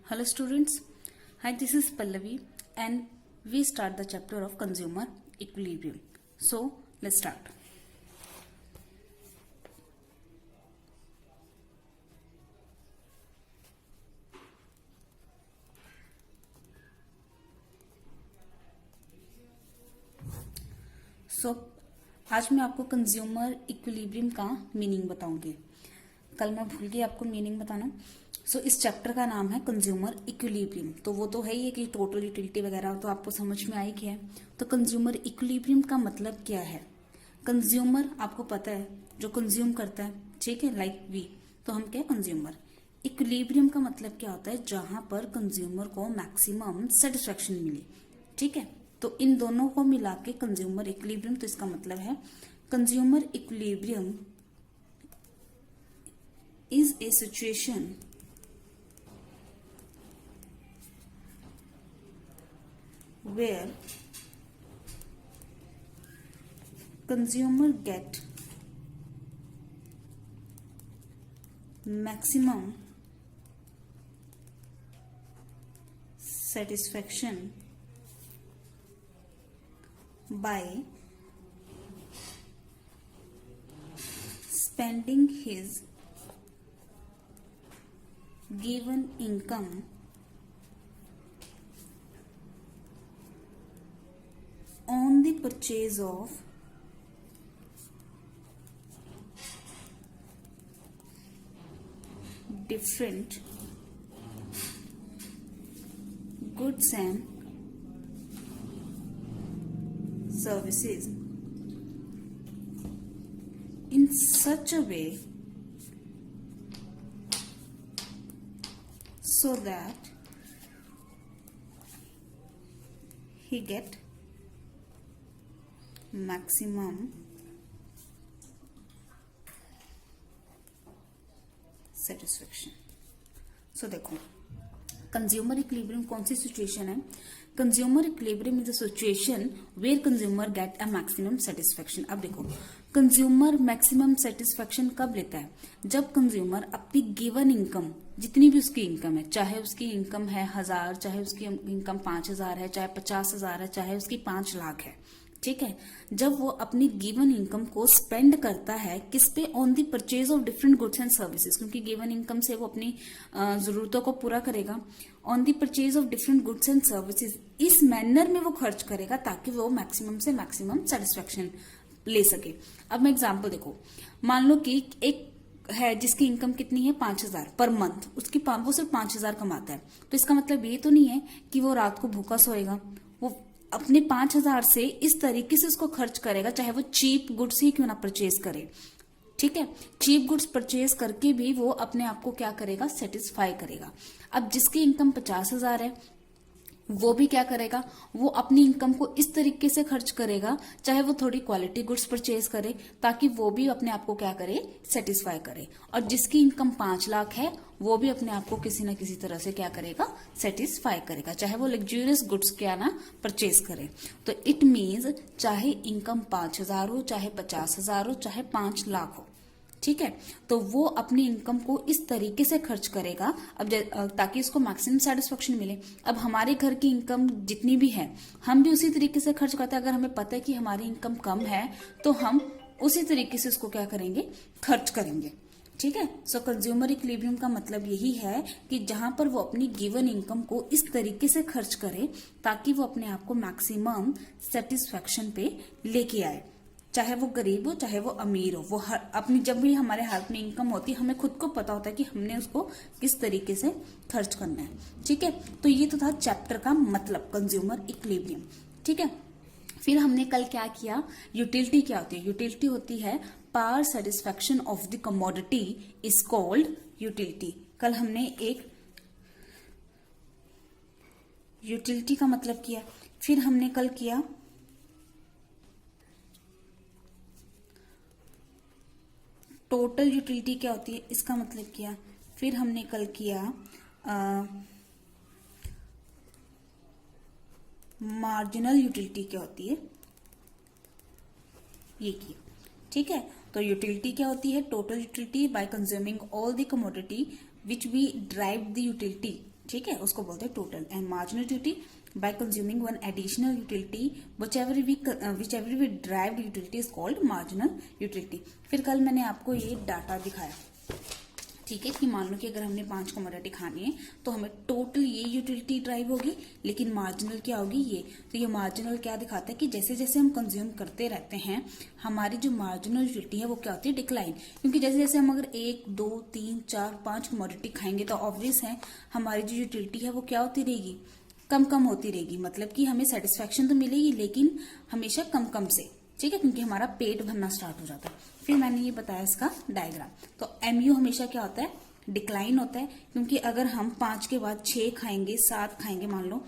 Hello students, hi, this is Pallavi and we start the chapter of consumer equilibrium. So let's start. आज मैं आपको consumer equilibrium का meaning बताऊंगी। कल मैं भूल गई आपको मीनिंग बताना। इस चैप्टर का नाम है कंज्यूमर इक्विलिब्रियम। तो वो तो है ही है कि टोटल यूटिलिटी वगैरह तो आपको समझ में आई क्या है। तो कंज्यूमर इक्विलिब्रियम का मतलब क्या है? कंज्यूमर आपको पता है, जो कंज्यूम करता है, ठीक है, लाइक वी, तो हम क्या कंज्यूमर। इक्विलिब्रियम का मतलब क्या होता है? जहां पर कंज्यूमर को मैक्सिमम सेटिस्फेक्शन मिले, ठीक है। तो इन दोनों को मिला के कंज्यूमर इक्विलिब्रियम, तो इसका मतलब है consumer equilibrium is a situation where consumer get maximum satisfaction by spending his given income on the purchase of different goods and services in such a way so that he get maximum satisfaction. देखो, consumer equilibrium कौन सी situation है? Consumer equilibrium is a situation where consumer get a maximum satisfaction. अब देखो, consumer maximum satisfaction कब लेता है? जब कंज्यूमर अपनी गिवन इनकम, जितनी भी उसकी इनकम है, चाहे उसकी इनकम है 1000, चाहे उसकी इनकम 5000 है, चाहे 50,000 है, चाहे उसकी 5 लाख है, ठीक है। जब वो अपनी गिवन इनकम को स्पेंड करता है किस पे? On the purchase of different goods and services, क्योंकि गिवन इनकम से वो अपनी जरूरतों को पूरा करेगा। On the purchase of different goods and services, इस मैनर में वो खर्च करेगा ताकि वो मैक्सिमम से मैक्सिमम सेटिस्फेक्शन ले सके। अब मैं एग्जाम्पल देखो, मान लो कि एक है जिसकी इनकम कितनी है 5000 पर मंथ, वो सिर्फ 5000 कमाता है। तो इसका मतलब ये तो नहीं है कि वो रात को भूखा सोएगा। वो अपने 5000 से इस तरीके से उसको खर्च करेगा, चाहे वो चीप गुड्स ही क्यों ना परचेज करे, ठीक है। चीप गुड्स परचेज करके भी वो अपने आप को क्या करेगा? सेटिस्फाई करेगा। अब जिसकी इनकम 50,000 है, वो भी क्या करेगा? वो अपनी इनकम को इस तरीके से खर्च करेगा, चाहे वो थोड़ी क्वालिटी गुड्स परचेज करे, ताकि वो भी अपने आप को क्या करे? सेटिस्फाई करे। और जिसकी इनकम 5 लाख है, वो भी अपने आप को किसी ना किसी तरह से क्या करेगा? सेटिस्फाई करेगा, चाहे वो लग्जूरियस गुड्स क्या ना परचेज करे। तो इट मीन्स चाहे इनकम 5000 हो, चाहे 50,000 हो, चाहे 5 लाख हो, ठीक है, तो वो अपनी इनकम को इस तरीके से खर्च करेगा अब ताकि उसको मैक्सिमम सेटिस्फेक्शन मिले। अब हमारे घर की इनकम जितनी भी है, हम भी उसी तरीके से खर्च करते हैं। अगर हमें पता है कि हमारी इनकम कम है, तो हम उसी तरीके से उसको क्या करेंगे? खर्च करेंगे, ठीक है। कंज्यूमर इक्विलिब्रियम का मतलब यही है कि जहां पर वो अपनी गिवन इनकम को इस तरीके से खर्च करे ताकि वो अपने आप को मैक्सिमम सेटिस्फेक्शन पे लेके आए, चाहे वो गरीब हो, चाहे वो अमीर हो। वो अपनी जब भी हमारे हाथ में इनकम होती है, हमें खुद को पता होता है कि हमने उसको किस तरीके से खर्च करना है, ठीक है। तो ये तो था चैप्टर का मतलब, कंज्यूमर इक्विलिब्रियम, ठीक है। फिर हमने कल क्या किया? यूटिलिटी क्या होती है? यूटिलिटी होती है power satisfaction of the commodity is called utility. कल हमने एक यूटिलिटी का मतलब किया। फिर हमने कल किया टोटल यूटिलिटी क्या होती है, इसका मतलब किया। फिर हमने कल किया मार्जिनल यूटिलिटी क्या होती है, ये किया, ठीक है। तो यूटिलिटी क्या होती है? Total utility by consuming all the commodity which we derive the utility ठीक है, उसको बोलते हैं total. And marginal utility by consuming one additional utility whichever we derived utility is called marginal utility। फिर कल मैंने आपको ये डाटा दिखाया, ठीक है, कि मान लो कि अगर हमने 5 कमोडिटी खानी है तो हमें टोटल ये यूटिलिटी ड्राइव होगी, लेकिन मार्जिनल क्या होगी ये। तो ये मार्जिनल क्या दिखाता है कि जैसे जैसे हम कंज्यूम करते रहते हैं हमारी जो मार्जिनल यूटिलिटी है वो क्या होती है, डिक्लाइन। क्योंकि जैसे जैसे हम अगर 1 2 3 4 5 कमोडिटी खाएंगे तो ऑब्वियस है हमारी जो यूटिलिटी है वो क्या होती रहेगी, कम कम होती रहेगी। मतलब कि हमें सेटिस्फेक्शन तो मिलेगी लेकिन हमेशा कम कम से, ठीक है, क्योंकि हमारा पेट भरना स्टार्ट हो जाता है। फिर मैंने ये बताया इसका डायग्राम। तो एमयू हमेशा क्या होता है, डिक्लाइन होता है। क्योंकि अगर हम 5 के बाद 6 खाएंगे 7 खाएंगे, मान लो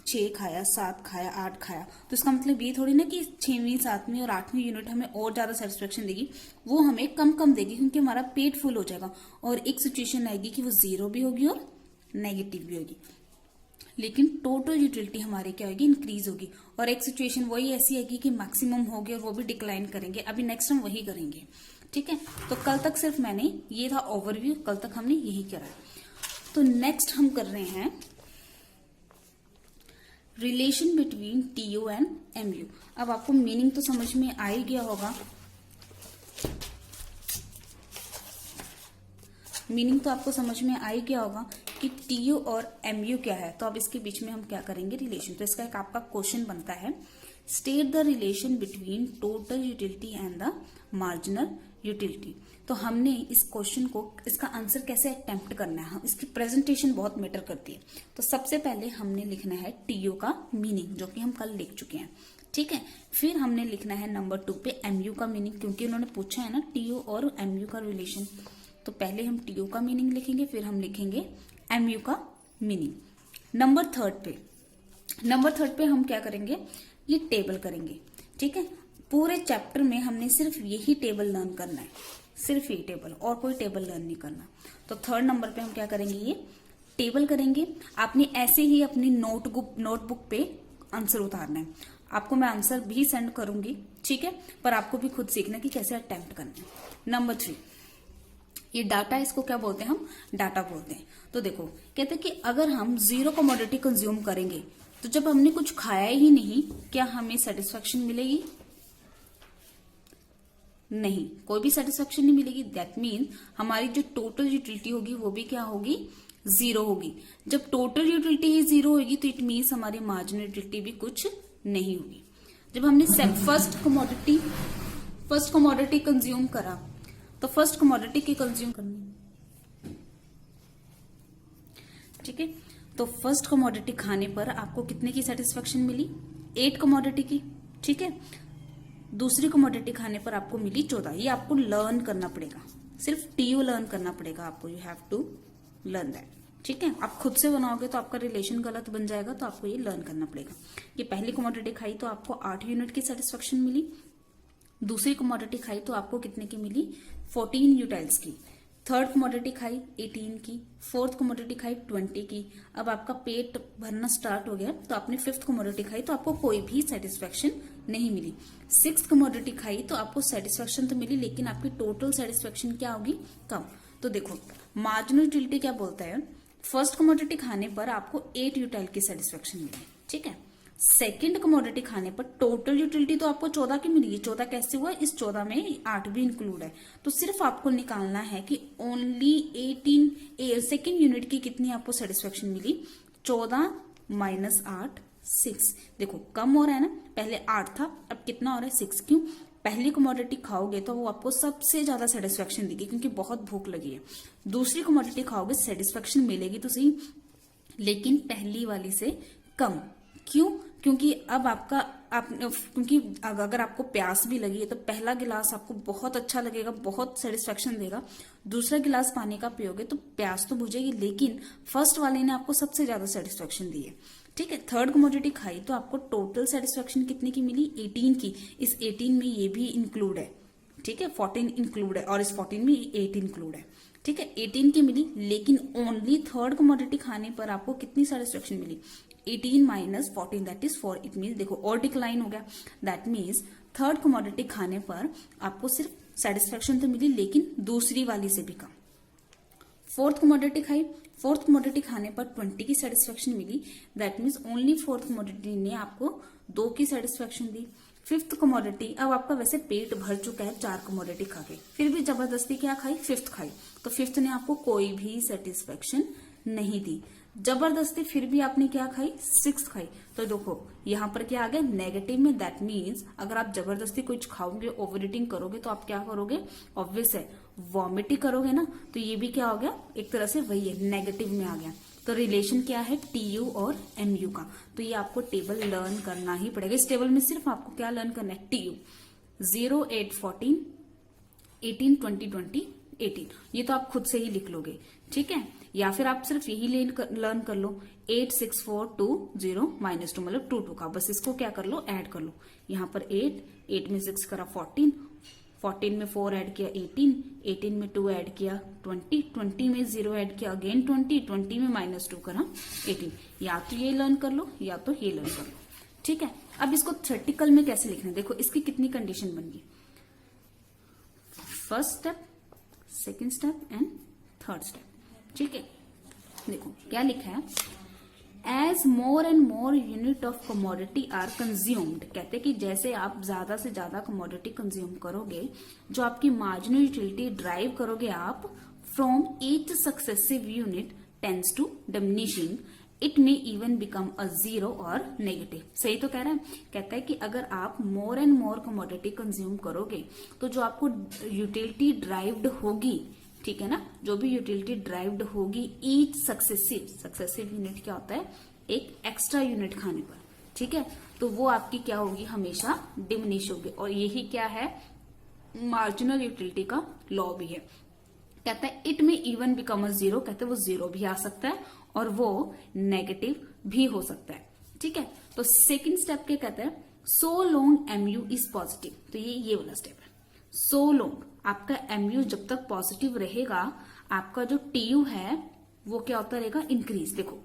6 खाया 7 खाया 8 खाया, तो इसका मतलब ये थोड़ी ना कि 6वीं 7वीं और 8वीं यूनिट हमें और ज्यादा सेटिस्फेक्शन देगी, वो हमें कम कम देगी क्योंकि हमारा पेट फुल हो जाएगा। और एक सिचुएशन आएगी कि वो 0 भी होगी और नेगेटिव भी होगी, लेकिन टोटल यूटिलिटी हमारी क्या होगी, इंक्रीज होगी। और एक सिचुएशन वही ऐसी आएगी कि मैक्सिमम होगी और वो भी डिक्लाइन करेंगे। अभी नेक्स्ट हम वही करेंगे, ठीक है। तो कल तक सिर्फ मैंने ये था ओवरव्यू, कल तक हमने यही करा। तो नेक्स्ट हम कर रहे हैं relation between TU and MU. अब आपको मीनिंग तो समझ में आ ही गया होगा, मीनिंग तो आपको समझ में आ ही गया होगा कि टीयू और एमयू क्या है। तो अब इसके बीच में हम क्या करेंगे, रिलेशन। तो इसका एक आपका क्वेश्चन बनता है, state the relation between total utility and the marginal utility. तो हमने इस क्वेश्चन को, इसका आंसर कैसे अटेम्प्ट करना है, इसकी प्रेजेंटेशन बहुत मैटर करती है। तो सबसे पहले हमने लिखना है टीयू का मीनिंग, जो कि हम कल लिख चुके हैं, ठीक है। फिर हमने लिखना है नंबर 2 पे एमयू का मीनिंग, क्योंकि उन्होंने पूछा है ना टीयू और एमयू का रिलेशन। तो पहले हम टीयू का मीनिंग लिखेंगे, फिर हम लिखेंगे एमयू का मीनिंग। नंबर 3 पे हम क्या करेंगे, ये टेबल करेंगे, ठीक है। पूरे चैप्टर में हमने सिर्फ यही टेबल लर्न करना है, सिर्फ ये टेबल, और कोई टेबल लर्न नहीं करना। तो 3rd नंबर पे हम क्या करेंगे, ये टेबल करेंगे। आपने ऐसे ही अपनी नोटबुक पे आंसर उतारना है। आपको मैं आंसर भी सेंड करूंगी, ठीक है, पर आपको भी खुद सीखना कि कैसे अटेम्प्ट करना है। नंबर 3, ये डाटा, इसको क्या बोलते हैं, हम डाटा बोलते हैं। तो देखो कहते हैं कि अगर हम 0 कमोडिटी कंज्यूम करेंगे तो जब हमने कुछ खाया ही नहीं, क्या हमें सेटिस्फेक्शन मिलेगी, नहीं, कोई भी सेटिस्फेक्शन नहीं मिलेगी। दैट मीन हमारी जो टोटल यूटिलिटी होगी वो भी क्या होगी, 0 होगी। जब टोटल यूटिलिटी ही 0 होगी तो इट मीन्स हमारी मार्जिनल यूटिलिटी भी कुछ नहीं होगी। जब हमने फर्स्ट कमोडिटी कंज्यूम करा तो फर्स्ट कमोडिटी की कंज्यूम करनी, ठीक है। तो फर्स्ट कमोडिटी खाने पर आपको कितने की सेटिस्फेक्शन मिली, 8 कमोडिटी की, ठीक है। दूसरी कमोडिटी खाने पर आपको मिली 14। ये आपको लर्न करना पड़ेगा, सिर्फ टीयू लर्न करना पड़ेगा आपको, you have to learn that, ठीक है। आप खुद से बनाओगे तो आपका रिलेशन गलत बन जाएगा, तो आपको ये लर्न करना पड़ेगा। ये पहली कमोडिटी खाई तो आपको 8 यूनिट की सेटिस्फेक्शन मिली, दूसरी कमोडिटी खाई तो आपको कितने की मिली, 14 यूटाइल्स की। 3rd कमोडिटी खाई 18 की, 4th कमोडिटी खाई 20 की। अब आपका पेट भरना स्टार्ट हो गया तो आपने 5th कमोडिटी खाई तो आपको कोई भी सेटिस्फेक्शन नहीं मिली। 6th कमोडिटी खाई तो आपको सेटिस्फेक्शन तो मिली, लेकिन आपकी टोटल सेटिस्फेक्शन क्या होगी, कम। तो देखो मार्जिनल यूटिलिटी क्या बोलता है, फर्स्ट कमोडिटी खाने पर आपको 8 यूटाइल की सेटिस्फेक्शन मिली, ठीक है। सेकंड कमोडिटी खाने पर टोटल यूटिलिटी तो आपको 14 की मिली। 14 कैसे हुआ, इस 14 में 8 भी इंक्लूड है। तो सिर्फ आपको निकालना है कि ओनली 18 सेकेंड यूनिट की कितनी आपको सेटिस्फेक्शन मिली, 14 माइनस 8 6। देखो कम हो रहा है ना, पहले 8 था, अब कितना हो रहा है, 6। क्यों, पहली कमोडिटी खाओगे तो वो आपको सबसे ज्यादा सेटिस्फेक्शन देगी क्योंकि बहुत भूख लगी है। दूसरी कमोडिटी खाओगे सेटिस्फेक्शन मिलेगी तो सही, लेकिन पहली वाली से कम। क्यों, क्योंकि अब क्योंकि अगर आपको प्यास भी लगी है तो पहला गिलास आपको बहुत अच्छा लगेगा, बहुत सेटिस्फेक्शन देगा। दूसरा गिलास पानी का पियोगे तो प्यास तो बुझेगी, लेकिन फर्स्ट वाले ने आपको सबसे ज्यादा सेटिस्फेक्शन दी है, ठीक है। 3rd कमोडिटी खाई तो आपको टोटल सेटिस्फेक्शन कितने की मिली, 18 की। इस 18 में ये भी इंक्लूड है, ठीक है, 14 इंक्लूड है, और इस 14 में 8 इंक्लूड है, ठीक है। 18 की मिली, लेकिन ओनली 3rd कमोडिटी खाने पर आपको कितनी सेटिस्फेक्शन मिली, 18 minus 14 that is 4। It means देखो और डिक्लाइन हो गया। दैट मीन्स 3rd कमोडिटी खाने पर आपको सिर्फ सेटिस्फेक्शन तो मिली, लेकिन दूसरी वाली से भी कम। 4th कमोडिटी खाई फोर्थ कमोडिटी खाने पर 20 की सेटिस्फेक्शन मिली, that means only fourth commodity ने आपको 2 की सेटिस्फेक्शन दी। फिफ्थ कमोडिटी, अब आपका वैसे पेट भर चुका है 4 कमोडिटी खा के, फिर भी जबरदस्ती क्या खाई, फिफ्थ खाई, तो फिफ्थ ने आपको कोई भी सेटिस्फेक्शन नहीं दी। जबरदस्ती फिर भी आपने क्या खाई, सिक्स खाई, तो देखो यहां पर क्या आ गया, नेगेटिव में। दैट मीन्स अगर आप जबरदस्ती कुछ खाओगे, ओवर ईटिंग करोगे, तो आप क्या करोगे, ऑब्वियस है वॉमिट ही करोगे ना, तो ये भी क्या हो गया, एक तरह से वही है, नेगेटिव में आ गया। तो रिलेशन क्या है, टीयू और एमयू का, तो ये आपको टेबल लर्न करना ही पड़ेगा। इस टेबल में सिर्फ आपको क्या लर्न करना है, टीयू 0, 8, 14, 18, 20, 20, 18, ये तो आप खुद से ही लिख लोगे, ठीक है। या फिर आप सिर्फ यही लर्न कर लो, 8, 6, 4, 2, 0, -2 मतलब 2 का, बस इसको क्या कर लो, ऐड कर लो। यहाँ पर 8 में 6 करा 14, 14 में 4 ऐड किया 18, 18 में 2 ऐड किया 20, 20 में 0 ऐड किया अगेन 20, 20 में -2 करा 18। या तो ये लर्न कर लो या तो ये लर्न कर लो, ठीक है। अब इसको थ्योरेटिकल में कैसे लिखना है, देखो इसकी कितनी कंडीशन बन गई, first step, second step and third step, ठीक है। देखो क्या लिखा है, as more and more unit of commodity are consumed, कहते कि जैसे आप ज्यादा से ज्यादा कमोडिटी कंज्यूम करोगे, जो आपकी मार्जिनल यूटिलिटी ड्राइव करोगे आप from each successive unit tends to diminishing, it may even become a zero और नेगेटिव। सही तो कह रहा है, कहता है कि अगर आप मोर एंड मोर कमोडिटी कंज्यूम करोगे, तो जो आपको यूटिलिटी ड्राइव्ड होगी, ठीक है ना, जो भी यूटिलिटी ड्राइव्ड होगी ईच सक्सेसिव यूनिट क्या होता है, एक एक्स्ट्रा यूनिट खाने पर, ठीक है, तो वो आपकी क्या होगी, हमेशा डिमिनिश होगी। और यही क्या है, मार्जिनल यूटिलिटी का लॉ भी है। कहता है it may even become a zero, कहते हैं वो जीरो भी आ सकता है और वो नेगेटिव भी हो सकता है, ठीक है। तो सेकेंड स्टेप क्या कहता है, so long MU is positive, तो ये वाला स्टेप है। सो लॉन्ग आपका एमयू जब तक पॉजिटिव रहेगा, आपका जो टीयू है वो क्या होता रहेगा, इंक्रीज। देखो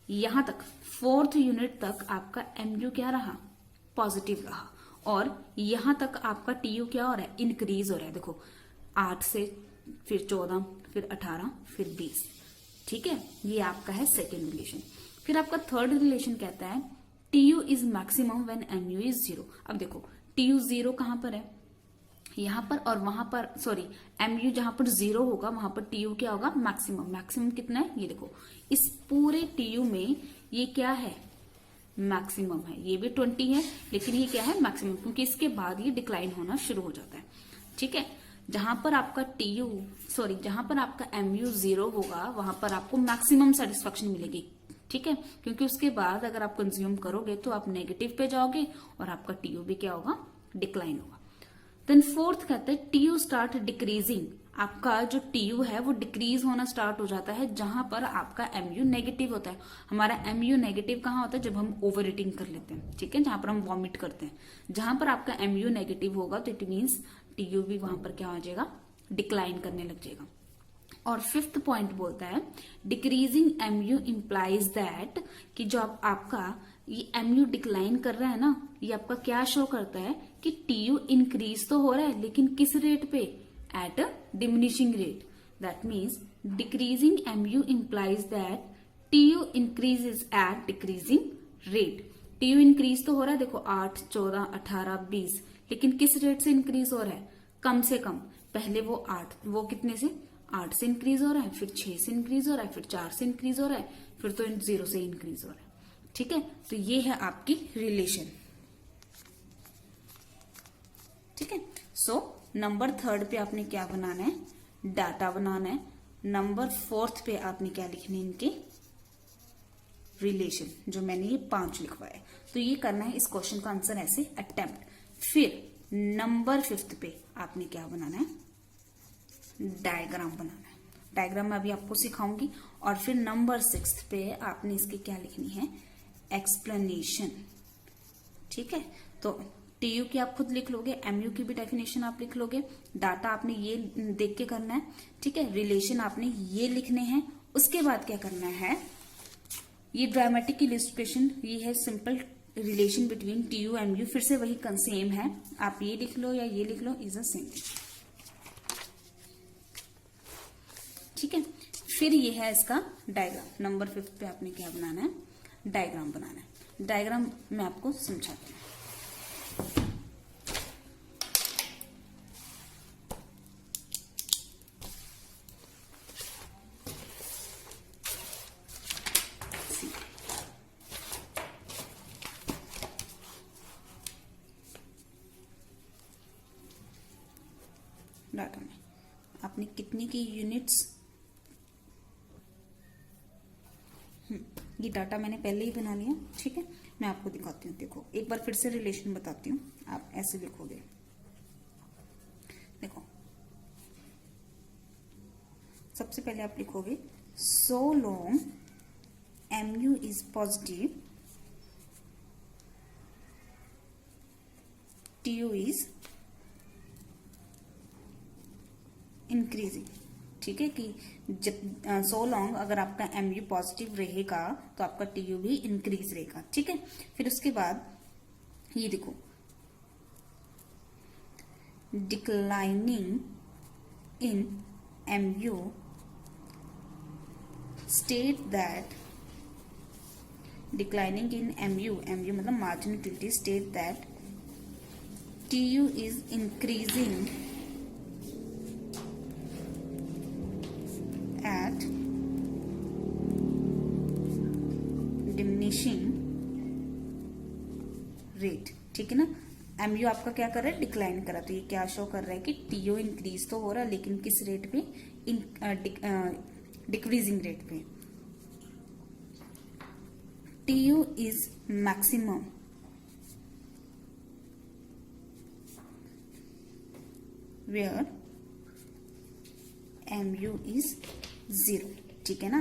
यहां तक फोर्थ यूनिट तक आपका एमयू क्या रहा, पॉजिटिव रहा, और यहां तक आपका टीयू क्या हो रहा है, इंक्रीज हो रहा है। देखो 8 से फिर 14, फिर 18, फिर 20, ठीक है, ये आपका है सेकेंड रिलेशन। फिर आपका थर्ड रिलेशन कहता है TU is maximum when MU is zero. अब देखो टीयू जीरो कहां पर है, यहां पर, और वहां पर, सॉरी एमयू जहां पर जीरो होगा वहां पर टीयू क्या होगा, मैक्सिमम। मैक्सिमम कितना है, ये देखो इस पूरे टीयू में ये क्या है, मैक्सिमम है। ये भी 20 है, लेकिन ये क्या है, मैक्सिमम, क्योंकि इसके बाद ये डिक्लाइन होना शुरू हो जाता है, ठीक है। जहां पर आपका टीयू, सॉरी जहां पर आपका एमयू जीरो होगा वहां पर आपको मैक्सिमम सेटिस्फेक्शन मिलेगी, ठीक है, क्योंकि उसके बाद अगर आप कंज्यूम करोगे तो आप नेगेटिव पे जाओगे और आपका टीयू भी क्या होगा, डिक्लाइन होगा। देन फोर्थ कहते हैं टीयू स्टार्ट डिक्रीजिंग, आपका जो टीयू है वो डिक्रीज होना स्टार्ट हो जाता है जहां पर आपका एमयू नेगेटिव होता है। हमारा एमयू नेगेटिव कहां होता है, जब हम ओवर ईटिंग कर लेते हैं, ठीक है, जहां पर हम वॉमिट करते हैं। जहां पर आपका एमयू नेगेटिव होगा तो इट मीन्स टीयू भी वहां पर क्या हो जाएगा, डिक्लाइन करने लग जाएगा। और फिफ्थ पॉइंट बोलता है डिक्रीजिंग एमयू इंप्लाइज दैट, कि जो आपका ये एमयू डिक्लाइन कर रहा है ना, ये आपका क्या शो करता है कि टीयू इंक्रीज तो हो रहा है, लेकिन किस रेट पे, at a diminishing rate. That means decreasing MU implies that TU increases at decreasing rate. TU increase तो हो रहा है, देखो 8, 14, 18, 20, लेकिन किस रेट से इंक्रीज हो रहा है, कम से कम। पहले वो 8, वो कितने से, 8 से इंक्रीज हो रहा है, फिर 6 से इंक्रीज हो रहा है, फिर 4 से इंक्रीज हो रहा है, फिर तो 0 से इंक्रीज हो रहा है, ठीक है। तो ये है आपकी रिलेशन, ठीक है। सो नंबर थर्ड पे आपने क्या बनाना है, डाटा बनाना है। नंबर फोर्थ पे आपने क्या लिखने, इनके रिलेशन, जो मैंने ये 5 लिखवाए, तो ये करना है इस क्वेश्चन का आंसर ऐसे अटेम्प्ट। फिर नंबर फिफ्थ पे आपने क्या बनाना है, डायग्राम बनाना है। डायग्राम मैं अभी आपको सिखाऊंगी। और फिर नंबर 6 पे आपने इसकी क्या लिखनी है, एक्सप्लेनेशन, ठीक है। तो टीयू की आप खुद लिख लोगे, एमयू की भी डेफिनेशन आप लिख लोगे, डाटा आपने ये देख के करना है, ठीक है, रिलेशन आपने ये लिखने हैं। उसके बाद क्या करना है, ये ड्रामेटिक इलस्ट्रेशन, ये है simple relation between TU MU, फिर से वही सेम है, आप ये लिख लो या ये लिख लो, इज अ सेम, ठीक है। फिर ये है इसका डायग्राम। नंबर 5 पे आपने क्या बनाना है, डायग्राम बनाना है। डायग्राम मैं आपको समझाती हूँ। डाटा में आपने कितनी की यूनिट्स, ये डाटा मैंने पहले ही बना लिया, ठीक है। मैं आपको दिखाती हूँ। देखो एक बार फिर से रिलेशन बताती हूँ, आप ऐसे लिखोगे। देखो सबसे पहले आप लिखोगे so long mu is positive, tu is increasing, ठीक है। कि जब सो लॉन्ग अगर आपका MU पॉजिटिव रहेगा तो आपका TU भी इंक्रीज रहेगा, ठीक है। फिर उसके बाद ये देखो declining in MU state that, declining in MU मतलब margin utility, state that TU is increasing at diminishing rate, ठीक है ना। MU आपका क्या कर रहा है, डिक्लाइन कर रहा है। तो ये क्या शो कर रहा है कि TO इंक्रीज तो हो रहा है, लेकिन किस रेट पे, डिक्रीजिंग रेट पे। TU is maximum where MU is 0, ठीक है ना।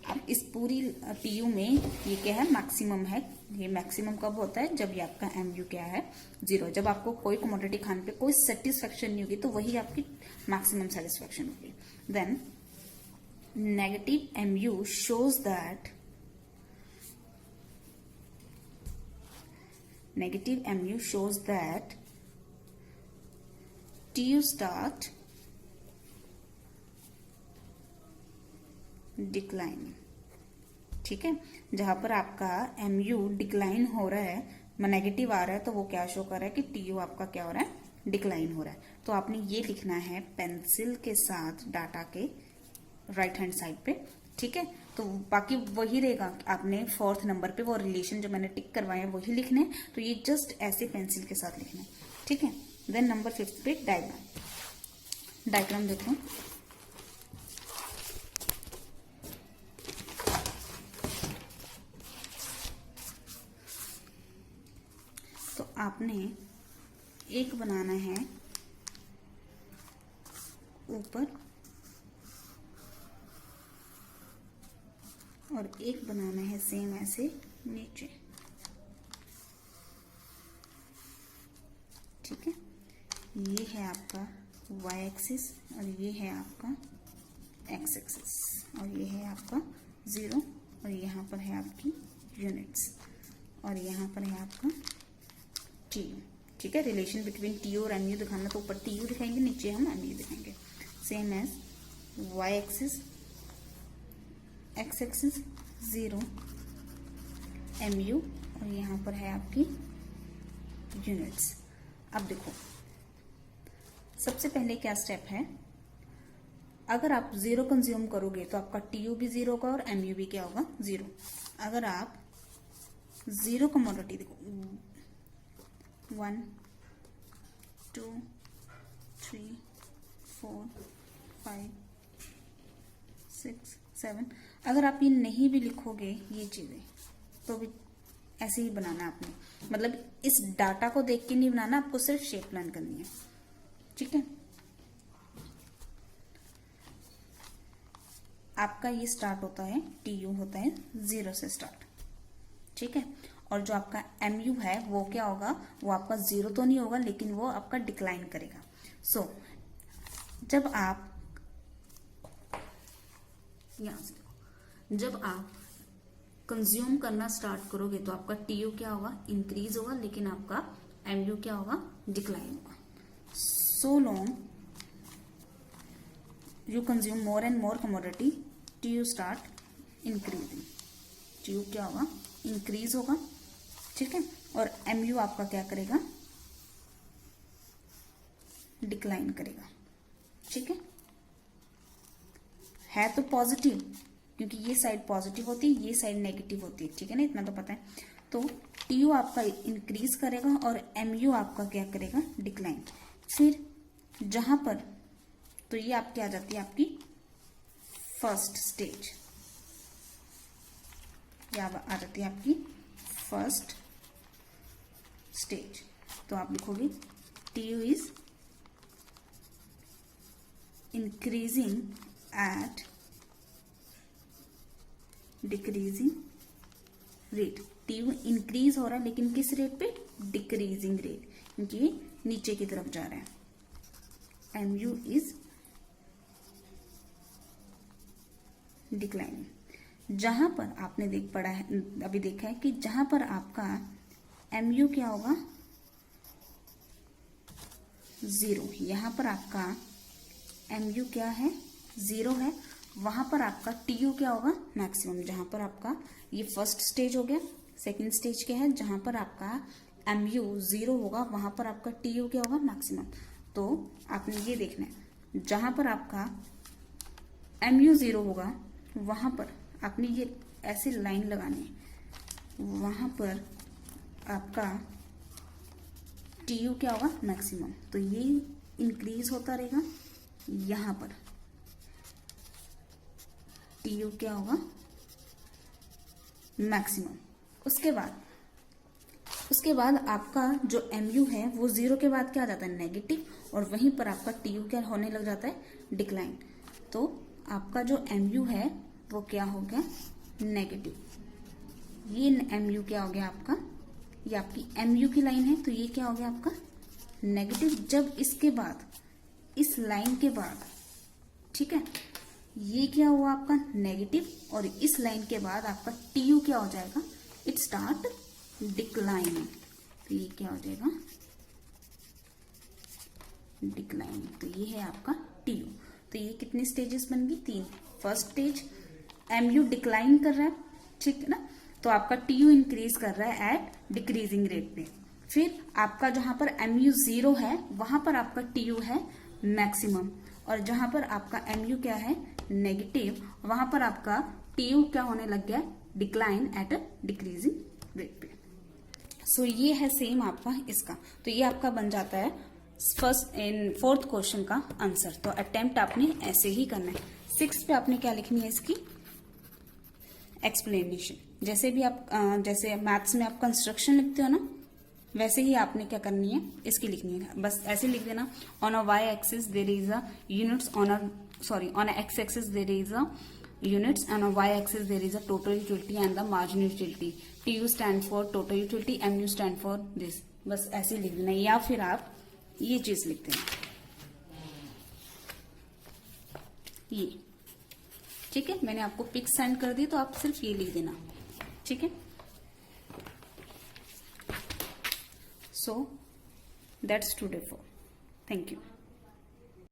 अब इस पूरी TU में ये क्या है, मैक्सिमम है। ये मैक्सिमम कब होता है, जब ये आपका MU क्या है, 0। जब आपको कोई कमोडिटी खाने पे कोई सेटिस्फेक्शन नहीं होगी तो वही आपकी मैक्सिमम सेटिस्फेक्शन होगी। Then negative MU shows that, negative MU shows that TU start decline, ठीक है। जहां पर आपका MU डिक्लाइन हो रहा है, नेगेटिव आ रहा है, तो वो क्या शो कर रहा है कि TU आपका क्या हो रहा है, डिक्लाइन हो रहा है। तो आपने ये लिखना है पेंसिल के साथ डाटा के राइट हैंड साइड पे, ठीक है। तो बाकी वही रहेगा, आपने 4th नंबर पे वो रिलेशन जो मैंने टिक करवाए हैं वही लिखने हैं। तो ये जस्ट ऐसे पेंसिल के साथ लिखना है, ठीक है। देन नंबर 5 पे डायग्राम। डायग्राम देखो, तो आपने एक बनाना है ऊपर और एक बनाना है सेम ऐसे नीचे, ठीक है। ये है आपका y एक्सिस और ये है आपका x एक्सिस, और ये है आपका 0, और यहाँ पर है आपकी यूनिट्स, और यहाँ पर है आपका TU, ठीक है। रिलेशन बिटवीन TU और MU दिखाना, तो ऊपर TU दिखाएंगे, नीचे हम MU दिखाएंगे। Same as y axis, x axis 0, MU, और यहाँ पर है आपकी यूनिट्स। अब देखो सबसे पहले क्या स्टेप है, अगर आप 0 कंज्यूम करोगे तो आपका TU भी 0 होगा और MU भी क्या होगा, 0। अगर आप 0 कमोडिटी, देखो 1 2 3 4 5 6 7, अगर आप ये नहीं भी लिखोगे ये चीजें, तो भी ऐसे ही बनाना है आपने। मतलब इस डाटा को देख के नहीं बनाना, आपको सिर्फ शेप प्लान करनी है, ठीक है। आपका ये स्टार्ट होता है, TU होता है 0 से स्टार्ट, ठीक है। और जो आपका MU है वो क्या होगा, वो आपका 0 तो नहीं होगा, लेकिन वो आपका डिक्लाइन करेगा। सो जब आप यहां से देखो, जब आप कंज्यूम करना स्टार्ट करोगे तो आपका TU क्या होगा, इंक्रीज होगा, लेकिन आपका MU क्या होगा, डिक्लाइन होगा। So long you consume more and more commodity, T U start increasing, T U क्या होगा, इंक्रीज होगा, ठीक है, और एम यू आपका क्या करेगा, डिक्लाइन करेगा, ठीक है तो पॉजिटिव, क्योंकि ये साइड पॉजिटिव होती है, ये साइड नेगेटिव होती है, ठीक है ना, इतना तो पता है। तो टी यू आपका इंक्रीज करेगा और एम यू आपका क्या करेगा, डिक्लाइन। फिर जहां पर, तो ये आपकी आ जाती है आपकी फर्स्ट स्टेज, या आ जाती है आपकी फर्स्ट स्टेज। तो आप लिखोगे T U is increasing at decreasing rate. T U increase हो रहा है लेकिन किस रेट पे, डिक्रीजिंग रेट, क्योंकि ये नीचे की तरफ जा रहा है। M U is declining. जहां पर आपने पढ़ा है, अभी देखा है कि जहां पर आपका एम यू क्या होगा, 0, यहां पर आपका एम यू क्या है, 0 है, वहां पर आपका टी यू क्या होगा, मैक्सिमम। जहां पर आपका ये फर्स्ट स्टेज हो गया, सेकंड स्टेज क्या है, जहां पर आपका एम यू 0 होगा वहां पर आपका टी यू क्या होगा, मैक्सिमम। तो आपने ये देखना है, जहां पर आपका एम यू 0 होगा वहां पर आपने ये ऐसे लाइन लगानी है, वहां पर आपका टी यू क्या होगा, मैक्सिमम। तो ये इंक्रीज होता रहेगा, यहां पर टी यू क्या होगा, मैक्सिमम। उसके बाद आपका जो एम यू है वो 0 के बाद क्या आ जाता है, नेगेटिव, और वहीं पर आपका टी यू क्या होने लग जाता है, डिक्लाइन। तो आपका जो एम यू है वो क्या हो गया, नेगेटिव। ये एम यू क्या हो गया आपका, ये आपकी एम यू की लाइन है, तो ये क्या हो गया आपका, नेगेटिव। जब इसके बाद, इस लाइन के बाद, ठीक है, ये क्या हुआ आपका नेगेटिव, और इस लाइन के बाद आपका टी यू क्या हो जाएगा, इट स्टार्ट डिक्लाइनिंग। तो ये क्या हो जाएगा, डिक्लाइनिंग। तो ये है आपका टी यू। तो ये कितने स्टेजेस बन गई, 3। First stage M U decline कर रहा है, ठीक है ना, तो आपका टी यू इंक्रीज कर रहा है एट डिक्रीजिंग रेट पे। फिर आपका जहां पर एम यू 0 है वहां पर आपका टी यू है मैक्सिमम, और जहां पर आपका एम यू क्या है, नेगेटिव, वहां पर आपका टी यू क्या होने लग गया, decline at a decreasing rate पे। सो ये है सेम आपका इसका। तो ये आपका बन जाता है फोर्थ क्वेश्चन का आंसर। तो अटेम्प्ट आपने ऐसे ही करना है। 6 पे आपने क्या लिखनी है, इसकी एक्सप्लेनेशन। जैसे भी आप जैसे मैथ्स में आप कंस्ट्रक्शन लिखते हो ना, वैसे ही आपने क्या करनी है, इसकी लिखनी है। बस ऐसे लिख देना, on a Y axis there is a units, on a X axis there is a units, and on y axis there is a total utility and the marginal utility. TU stand for total utility, MU stand for this. बस ऐसे लिख देना, या फिर आप ये चीज लिख देना, ये, ठीक है। मैंने आपको पिक सेंड कर दी, तो आप सिर्फ ये लिख देना, ठीक है। So that's today for, thank you.